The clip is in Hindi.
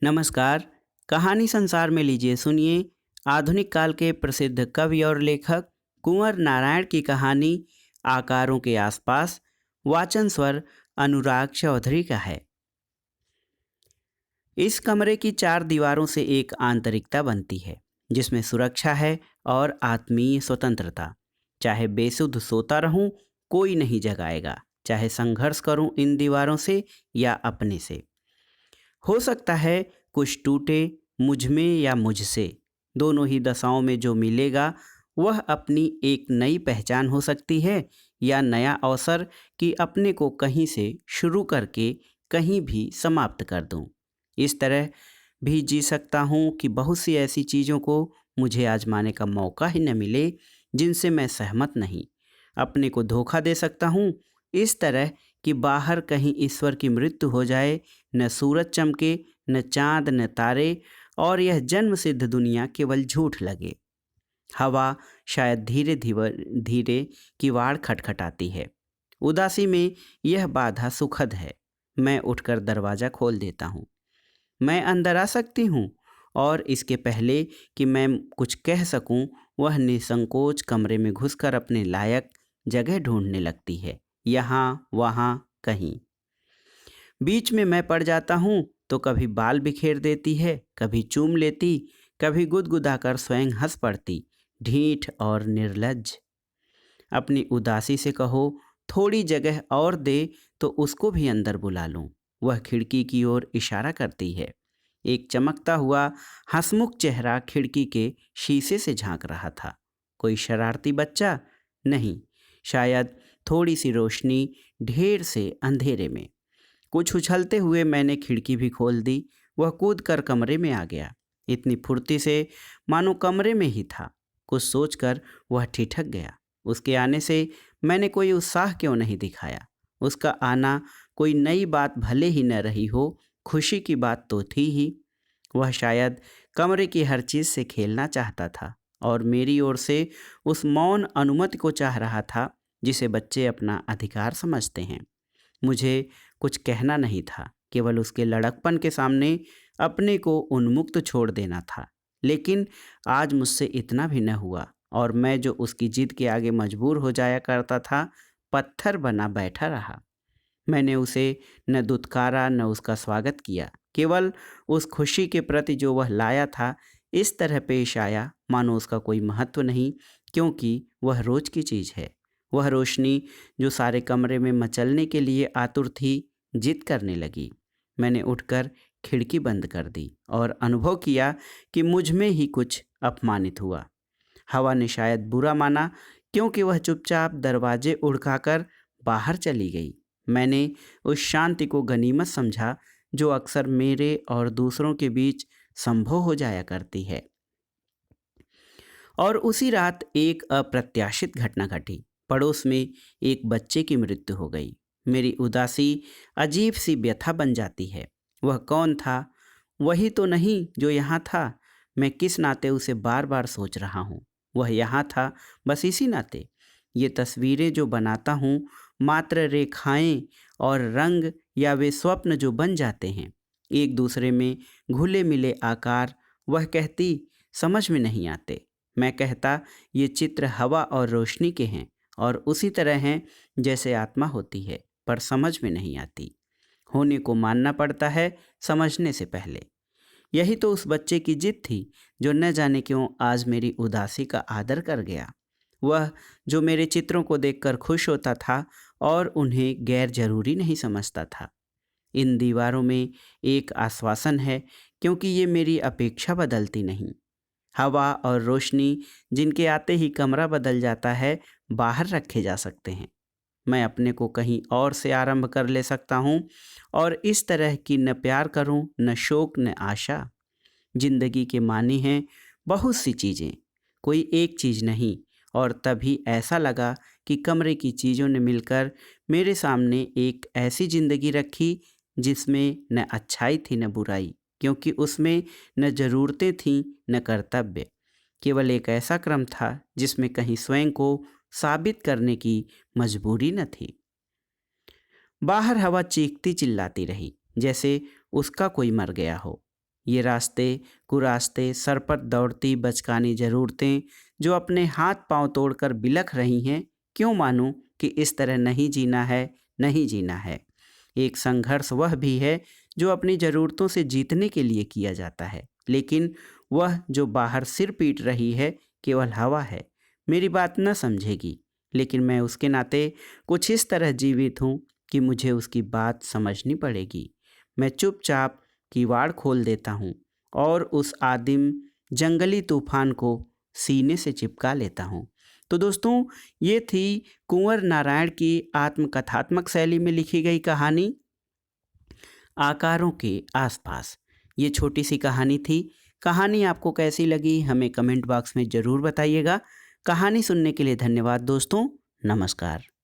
नमस्कार। कहानी संसार में लीजिए सुनिए आधुनिक काल के प्रसिद्ध कवि और लेखक कुंवर नारायण की कहानी आकारों के आसपास। वाचन स्वर अनुराग चौधरी का है। इस कमरे की चार दीवारों से एक आंतरिकता बनती है जिसमें सुरक्षा है और आत्मीय स्वतंत्रता। चाहे बेसुध सोता रहूं, कोई नहीं जगाएगा। चाहे संघर्ष करूं इन दीवारों से या अपने से। हो सकता है कुछ टूटे, मुझ में या मुझसे। दोनों ही दशाओं में जो मिलेगा वह अपनी एक नई पहचान हो सकती है या नया अवसर कि अपने को कहीं से शुरू करके कहीं भी समाप्त कर दूं। इस तरह भी जी सकता हूं कि बहुत सी ऐसी चीज़ों को मुझे आजमाने का मौका ही न मिले जिनसे मैं सहमत नहीं। अपने को धोखा दे सकता हूं इस तरह कि बाहर कहीं ईश्वर की मृत्यु हो जाए, न सूरज चमके, न चांद, न तारे, और यह जन्म सिद्ध दुनिया केवल झूठ लगे। हवा शायद धीरे धीरे धीरे किवाड़ खटखटाती है। उदासी में यह बाधा सुखद है। मैं उठकर दरवाज़ा खोल देता हूँ। मैं अंदर आ सकती हूँ, और इसके पहले कि मैं कुछ कह सकूं, वह निसंकोच कमरे में घुसकर अपने लायक जगह ढूंढने लगती है। यहाँ वहाँ कहीं बीच में मैं पड़ जाता हूँ तो कभी बाल बिखेर देती है, कभी चूम लेती, कभी गुदगुदाकर स्वयं हंस पड़ती। ढीठ और निर्लज्ज। अपनी उदासी से कहो थोड़ी जगह और दे तो उसको भी अंदर बुला लूं। वह खिड़की की ओर इशारा करती है। एक चमकता हुआ हंसमुख चेहरा खिड़की के शीशे से झांक रहा था। कोई शरारती बच्चा? नहीं, शायद थोड़ी सी रोशनी ढेर से अंधेरे में। कुछ उछलते हुए मैंने खिड़की भी खोल दी। वह कूद कर कमरे में आ गया, इतनी फुर्ती से मानो कमरे में ही था। कुछ सोचकर वह ठिठक गया। उसके आने से मैंने कोई उत्साह क्यों नहीं दिखाया। उसका आना कोई नई बात भले ही न रही हो, खुशी की बात तो थी ही। वह शायद कमरे की हर चीज़ से खेलना चाहता था और मेरी ओर से उस मौन अनुमति को चाह रहा था जिसे बच्चे अपना अधिकार समझते हैं। मुझे कुछ कहना नहीं था, केवल उसके लड़कपन के सामने अपने को उन्मुक्त छोड़ देना था। लेकिन आज मुझसे इतना भी न हुआ, और मैं जो उसकी जिद के आगे मजबूर हो जाया करता था, पत्थर बना बैठा रहा। मैंने उसे न दुत्कारा न उसका स्वागत किया। केवल उस खुशी के प्रति जो वह लाया था इस तरह पेश आया मानो उसका कोई महत्व नहीं, क्योंकि वह रोज की चीज़ है। वह रोशनी जो सारे कमरे में मचलने के लिए आतुर थी, जिद करने लगी। मैंने उठकर खिड़की बंद कर दी और अनुभव किया कि मुझ में ही कुछ अपमानित हुआ। हवा ने शायद बुरा माना, क्योंकि वह चुपचाप दरवाजे उड़काकर बाहर चली गई। मैंने उस शांति को गनीमत समझा जो अक्सर मेरे और दूसरों के बीच संभव हो जाया करती है। और उसी रात एक अप्रत्याशित घटना घटी। पड़ोस में एक बच्चे की मृत्यु हो गई। मेरी उदासी अजीब सी व्यथा बन जाती है। वह कौन था? वही तो नहीं जो यहाँ था। मैं किस नाते उसे बार बार सोच रहा हूँ। वह यहाँ था बस इसी नाते। ये तस्वीरें जो बनाता हूँ मात्र रेखाएं और रंग, या वे स्वप्न जो बन जाते हैं एक दूसरे में घुले मिले आकार, वह कहती समझ में नहीं आते। मैं कहता ये चित्र हवा और रोशनी के हैं और उसी तरह हैं जैसे आत्मा होती है, पर समझ में नहीं आती। होने को मानना पड़ता है समझने से पहले। यही तो उस बच्चे की जिद थी जो न जाने क्यों आज मेरी उदासी का आदर कर गया। वह जो मेरे चित्रों को देखकर खुश होता था और उन्हें गैर जरूरी नहीं समझता था। इन दीवारों में एक आश्वासन है, क्योंकि ये मेरी अपेक्षा बदलती नहीं। हवा और रोशनी जिनके आते ही कमरा बदल जाता है, बाहर रखे जा सकते हैं। मैं अपने को कहीं और से आरंभ कर ले सकता हूँ, और इस तरह की न प्यार करूँ, न शोक, न आशा। जिंदगी के मानी हैं बहुत सी चीज़ें, कोई एक चीज़ नहीं। और तभी ऐसा लगा कि कमरे की चीज़ों ने मिलकर मेरे सामने एक ऐसी ज़िंदगी रखी जिसमें न अच्छाई थी न बुराई, क्योंकि उसमें न ज़रूरतें थीं न कर्तव्य। केवल एक ऐसा क्रम था जिसमें कहीं स्वयं को साबित करने की मजबूरी न थी। बाहर हवा चीखती चिल्लाती रही, जैसे उसका कोई मर गया हो। ये रास्ते कुरास्ते सर पर दौड़ती बचकानी ज़रूरतें जो अपने हाथ पांव तोड़कर बिलख रही हैं, क्यों मानूं कि इस तरह नहीं जीना है, नहीं जीना है। एक संघर्ष वह भी है जो अपनी ज़रूरतों से जीतने के लिए किया जाता है, लेकिन वह जो बाहर सिर पीट रही है केवल हवा है। मेरी बात न समझेगी, लेकिन मैं उसके नाते कुछ इस तरह जीवित हूँ कि मुझे उसकी बात समझनी पड़ेगी। मैं चुपचाप किवाड़ खोल देता हूँ और उस आदिम जंगली तूफान को सीने से चिपका लेता हूँ। तो दोस्तों, ये थी कुंवर नारायण की आत्मकथात्मक शैली में लिखी गई कहानी आकारों के आसपास। ये छोटी सी कहानी थी। कहानी आपको कैसी लगी हमें कमेंट बॉक्स में ज़रूर बताइएगा। कहानी सुनने के लिए धन्यवाद दोस्तों। नमस्कार।